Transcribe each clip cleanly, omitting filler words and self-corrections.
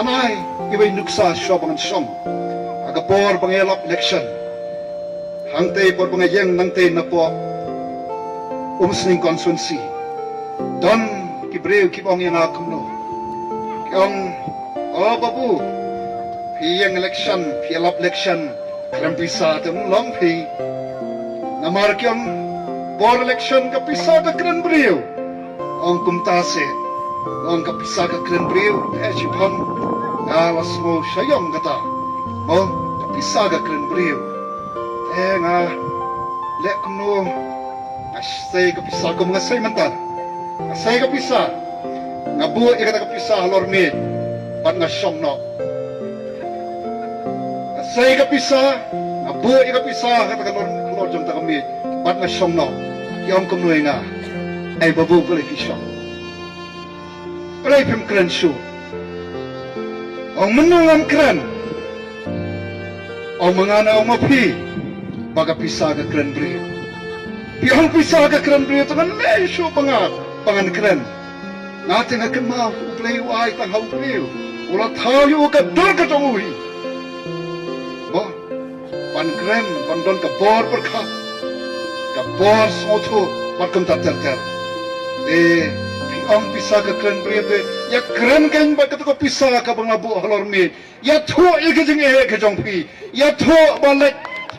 nanay iway nuksa syobang syong agapor pangelop election hangte por pangayeng nangte na po umsning konsuensi don kibreu kipong yang akumno kyong babu piyeng election pielop election krempisa tem long pi namar kyong por election kapisa ka kren breu ong kumtase ong kapisa ka kren breu echipon alas mo syayong kata mo kapisa ka kren breu nga lek kuno asay kapisa ko mga say mantan asay kapisa nga buo ikata kapisa halor mid pat nga syong no asay kapisa nga buo ikapisa kata halor jong ta kami pat nga syong no yong kuno nga ay babu pala syong pala pim kren shu ang menungan kren ang mga na umapi baga pisa ka kren brio pihang pisa ka kren brio tangan mesyo pangan kren natin akan mau uplay wai tang hau brio ulat hayu ka dor ka tonguhi bo pan kren pandon ka bor perkha ka bor soto pakum tater pihang pisa ka kren brio te ya kren kan ba ka pisa ka bangabu halor mi ya tho ikajing ka jong pi ya tho balek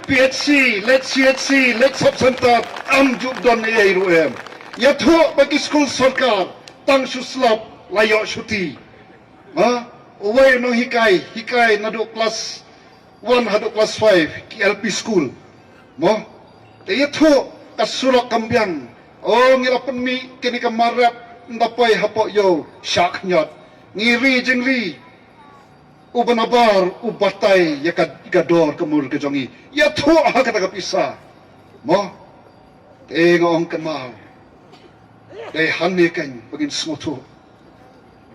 PHC, let's CHC, let's subcenter, amjuk don eiruem. Ya tho bagi school sarkar, tang suslap layo syuti. Uway no hikay nado class 1 hado class 5 ki LP school. Ya tho kasulak kambyang. Ngilapan mi kini kamarap ndapay hapo yo syak nyot. Ngiri jengli ubanabar ubatay yakador kamur kejongi ya tho kata kapisa mo ngong kenmal dai hanne kan bagin smoto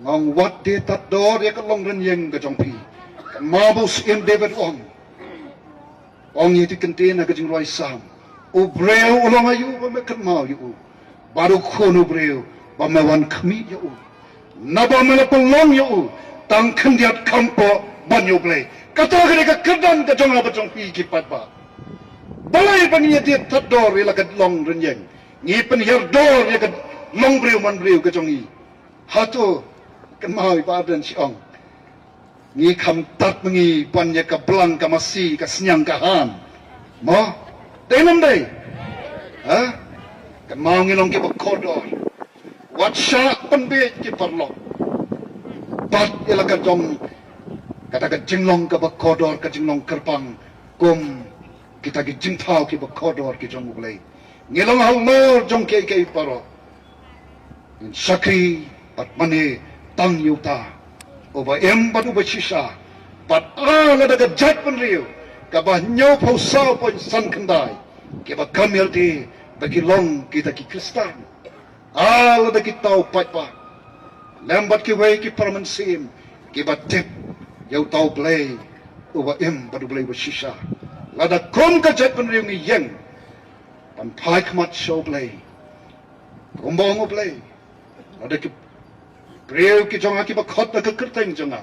ngong wat de tat dor yakalong ren yeng kejong pi mabus in David ong yiti kentena kejing roi sam ubreu ulong ayu ba kenmal yu baru khono breu ba mewan khmi yu naba melapelong yu tang kendiat kampo banyo play kata mereka kedan ke jong apa jong pi kipat ba balai paniya dia tador ila ka long renyeng ni penhiar dor ya ka long breu man breu ke jong i hato kemai badan siong ni kam tat mengi panya ka blang ka masi ka senyang ka han mo denam dai kemau ngilong ke kodor wat sya penbe ki parlok bat ilaga jong kata ka jinglong ka bakodor ka jinglong kerpang kum kita ki jintau ki bakodor ki jong ulay ngilong halor jong ke paro sakri pat mane tang yuta oba bat uba shisha pat ala daga jat penriu ka ba nyaw pausau pon san kendai ke ba kamel di bagi long kita ki kristan ala da kitau pat pa lambat ki way ki parmansim ki batip yau tau play uba badu play shisha lada kom ka jet pen riung yeng pan pai kmat show play kumbong play lada ki breu ki jonga ki bakot na kerteng jonga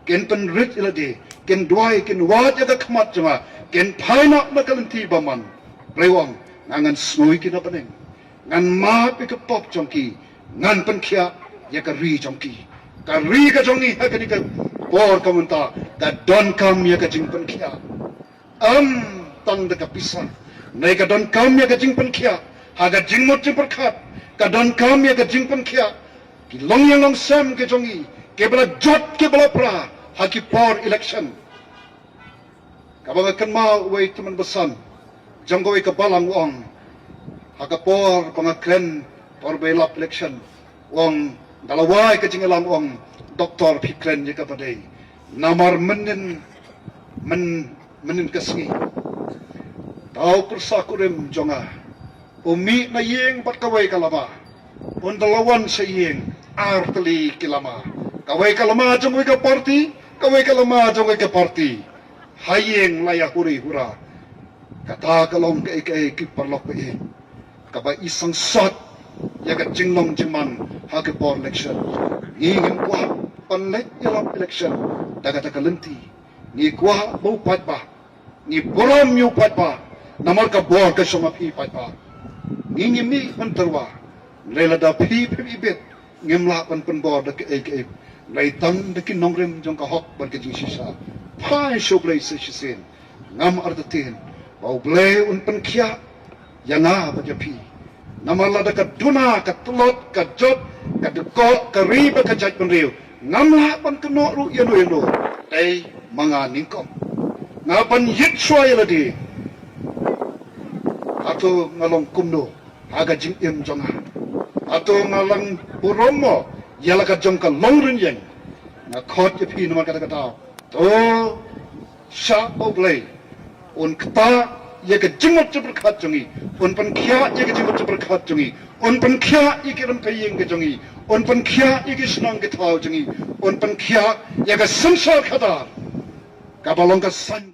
ken pen rit ilade ken duai ken wat ya kmat jonga ken pai nak na kalenti baman plewang ngangan snoi ki na peneng ngan ma pi ka pop jongki ngan pen khia ya ka ri jongki ka ri ka jongi ha ka ni ka por kamenta ka don kam ya ka jingpen khia tang da ka pisa nei ka don kam ya ka jingpen khia ha ka jingmot jing perkhat ka don kam ya ka jingpen khia ki long yang long sam ke jongi ke bala jot ke bala pra ha ki por election ka ba kan ma wei teman besan janggo ka balang wong ha ka por pangakren por belap election wong dalawai ke jingalang wong doktor pikren je kapadai namar menin kesengi tau persakurem jonga umi na yeng pat kawai kalama undalawan sa yeng arteli kilama kawai kalama jongoi ka party kawai kalama jongoi ka party hayeng layak huri hura kata kalong ke kiparlok ke kaba isang sot ya ka jinglong jingman ha ke por election ingin kwa panlek yalam election daga takalenti ni kuah bau pat ba ni boram yu pat ba namar ka bor ka soma phi pat ba ni mi antarwa lela da phi bet ngemla pan bor da ke lai tang da ki nongrem jong ka hok bar ke jing sisa phai shoblai se shisen ngam ardatin bau ble un pan khia yana ba japi namala da ka duna ka tulot ka jot ka dekot ka riba ka jaj penriu ngamla pan keno ru yeno tai manga ningkom ngapan yit swai ladi atau ngalong kumno aga jing im jonga atau ngalang puromo yala ka jong ka longrin yang na khot ye phi nama kata kata to sha oblay un kata ye ka jingot jabr khat jongi un pan khya ye ka jingot jabr khat jongi un pan khya ye ka ram payeng ka jongi un pan khya ye ka snang ka thau jongi un pan khya ye ka samsar khata ka balong ka san